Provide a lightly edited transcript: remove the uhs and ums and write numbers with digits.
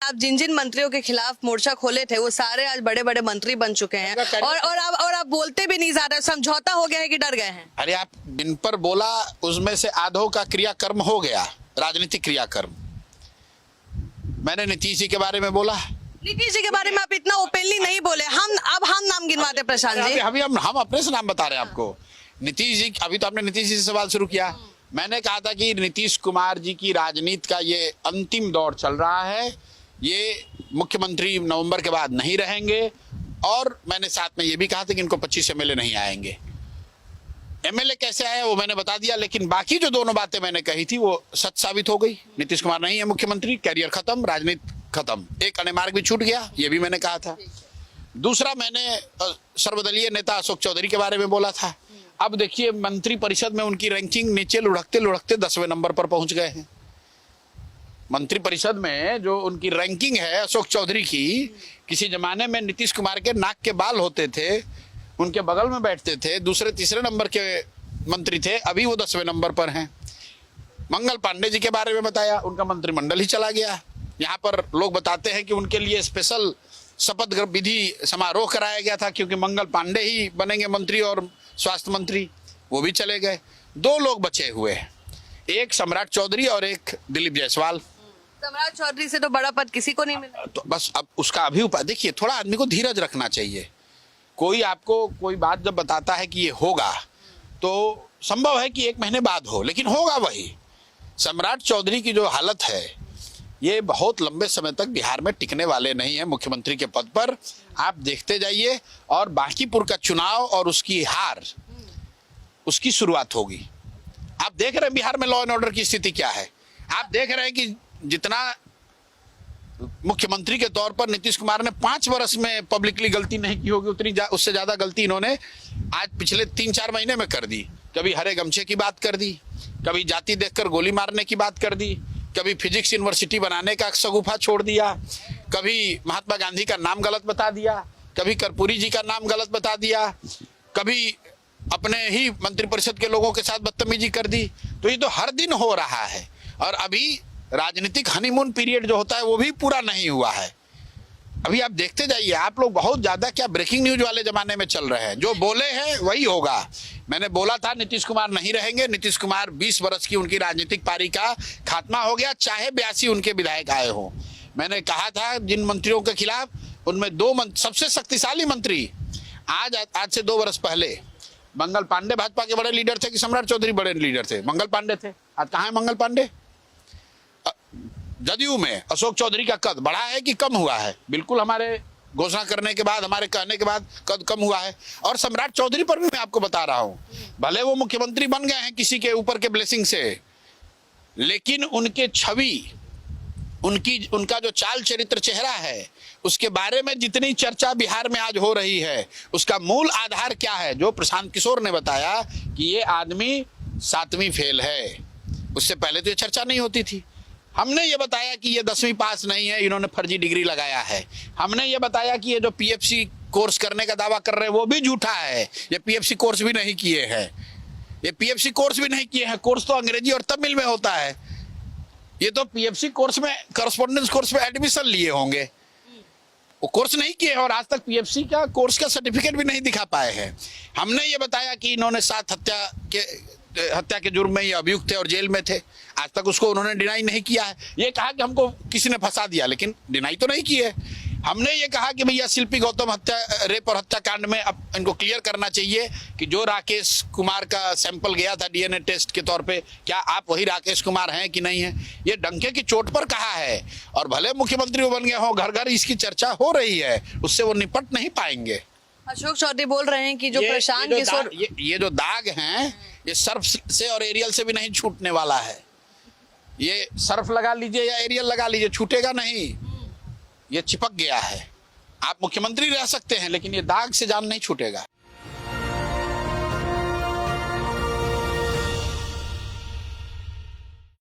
आप जिन जिन मंत्रियों के खिलाफ मोर्चा खोले थे वो सारे आज बड़े बड़े मंत्री बन चुके हैं और आप बोलते भी नहीं ज्यादा, समझौता हो गया है कि डर गए हैं? अरे आप जिन पर बोला उसमें से आधों का क्रियाकर्म हो गया, राजनीतिक क्रियाकर्म। मैंने नीतीश जी के बारे में बोला। नीतीश जी के बारे में आप इतना ओपनली नहीं बोले। अब हम नाम गिनवाते प्रशांत जी। अभी हम अपने से नाम बता रहे हैं आपको। नीतीश जी, अभी तो आपने नीतीश जी से सवाल शुरू किया। मैंने कहा था कि नीतीश कुमार जी की राजनीति का ये अंतिम दौर चल रहा है, ये मुख्यमंत्री नवंबर के बाद नहीं रहेंगे। और मैंने साथ में ये भी कहा था कि इनको 25 एमएलए नहीं आएंगे। एमएलए कैसे आए वो मैंने बता दिया, लेकिन बाकी जो दोनों बातें मैंने कही थी वो सच साबित हो गई। नीतीश कुमार नहीं है मुख्यमंत्री, कैरियर खत्म, राजनीति खत्म, एक अन्य मार्ग भी छूट गया, ये भी मैंने कहा था। दूसरा, मैंने सर्वदलीय नेता अशोक चौधरी के बारे में बोला था। अब देखिए मंत्री परिषद में उनकी रैंकिंग नीचे लुढ़कते लुढ़कते 10वें नंबर पर पहुंच गए हैं। मंत्री परिषद में जो उनकी रैंकिंग है अशोक चौधरी की, किसी जमाने में नीतीश कुमार के नाक के बाल होते थे, उनके बगल में बैठते थे, दूसरे तीसरे नंबर के मंत्री थे, अभी वो 10वें नंबर पर हैं। मंगल पांडे जी के बारे में बताया, उनका मंत्रिमंडल ही चला गया। यहाँ पर लोग बताते हैं कि उनके लिए स्पेशल शपथ विधि समारोह कराया गया था क्योंकि मंगल पांडे ही बनेंगे मंत्री और स्वास्थ्य मंत्री, वो भी चले गए। 2 लोग बचे हुए हैं, एक सम्राट चौधरी और एक दिलीप जायसवाल। सम्राट चौधरी से तो बड़ा पद किसी को नहीं मिला। तो बस अब उसका अभी उपाय देखिए, थोड़ा आदमी को धीरज रखना चाहिए। कोई आपको कोई बात जब बताता है कि ये होगा तो संभव है कि 1 महीने बाद हो, लेकिन होगा वही। सम्राट चौधरी की जो हालत है ये बहुत लंबे समय तक बिहार में टिकने वाले नहीं है मुख्यमंत्री के पद पर। आप देखते जाइए और बांकीपुर का चुनाव और उसकी हार, उसकी शुरुआत होगी। आप देख रहे हैं बिहार में लॉ एंड ऑर्डर की स्थिति क्या है। आप देख रहे हैं कि जितना मुख्यमंत्री के तौर पर नीतीश कुमार ने 5 वर्ष में पब्लिकली गलती नहीं की होगी, उतनी उससे ज्यादा गलती इन्होंने आज पिछले 3-4 महीने में कर दी। कभी हरे गमछे की बात कर दी, कभी जाति देखकर गोली मारने की बात कर दी, कभी फिजिक्स यूनिवर्सिटी बनाने का शगुफा छोड़ दिया, कभी महात्मा गांधी का नाम गलत बता दिया, कभी कर्पूरी जी का नाम गलत बता दिया, कभी अपने ही मंत्रिपरिषद के लोगों के साथ बदतमीजी कर दी। तो ये तो हर दिन हो रहा है और अभी राजनीतिक हनीमून पीरियड जो होता है वो भी पूरा नहीं हुआ है। अभी आप देखते जाइए, आप लोग बहुत ज्यादा क्या ब्रेकिंग न्यूज वाले जमाने में चल रहे हैं। जो बोले हैं वही होगा। मैंने बोला था नीतीश कुमार नहीं रहेंगे। नीतीश कुमार 20 वर्ष की उनकी राजनीतिक पारी का खात्मा हो गया, चाहे 82 उनके विधायक आए हो। मैंने कहा था जिन मंत्रियों के खिलाफ, उनमें 2 सबसे शक्तिशाली मंत्री आज से 2 वर्ष पहले मंगल पांडे भाजपा के बड़े लीडर थे कि सम्राट चौधरी बड़े लीडर थे? मंगल पांडे थे। आज कहाँ है मंगल पांडे? जदयू में अशोक चौधरी का कद बढ़ा है कि कम हुआ है? बिल्कुल, हमारे घोषणा करने के बाद, हमारे कहने के बाद कद कम हुआ है। और सम्राट चौधरी पर भी मैं आपको बता रहा हूं, भले वो मुख्यमंत्री बन गए हैं किसी के ऊपर के ब्लेसिंग से, लेकिन उनके छवि, उनका जो चाल चरित्र चेहरा है, उसके बारे में जितनी चर्चा बिहार में आज हो रही है, उसका मूल आधार क्या है? जो प्रशांत किशोर ने बताया कि ये आदमी 7वीं फेल है। उससे पहले तो ये चर्चा नहीं होती थी। हमने ये बताया कि ये 10वीं पास नहीं है, इन्होंने फर्जी डिग्री लगाया है। हमने ये बताया कि ये जो पीएफसी कोर्स करने का दावा कर रहे हैं वो भी झूठा है, ये पीएफसी कोर्स भी नहीं किए हैं। ये पीएफसी कोर्स भी नहीं किए हैं। कोर्स तो अंग्रेजी और तमिल में होता है। ये तो पीएफसी कोर्स में, करस्पॉन्डेंस कोर्स में एडमिशन लिए होंगे, वो कोर्स नहीं किए हैं और आज तक पीएफसी का कोर्स का सर्टिफिकेट भी नहीं दिखा पाए हैं। हमने ये बताया कि इन्होंने 7 हत्या के जुर्म में ये अभियुक्त थे और जेल में थे। आज तक उसको उन्होंने डिनाई नहीं किया है। ये कहा कि हमको किसी ने फंसा दिया, लेकिन डिनाई तो नहीं की है। हमने ये कहा कि भैया शिल्पी गौतम रेप और हत्याकांड में अब इनको क्लियर करना चाहिए कि जो राकेश कुमार का सैंपल गया था डीएनए टेस्ट के तौर पे, क्या आप वही राकेश कुमार हैं कि नहीं है? ये डंके की चोट पर कहा है और भले मुख्यमंत्री वो बन गए हो, घर घर इसकी चर्चा हो रही है, उससे वो निपट नहीं पाएंगे। अशोक चौधरी बोल रहे हैं कि जो प्रशांत किशोर, ये जो दाग हैं, ये सर्फ से और एरियल से भी नहीं छूटने वाला है। ये सर्फ लगा लीजिए या एरियल लगा लीजिए, छूटेगा नहीं। ये चिपक गया है। आप मुख्यमंत्री रह सकते हैं लेकिन ये दाग से जान नहीं छूटेगा।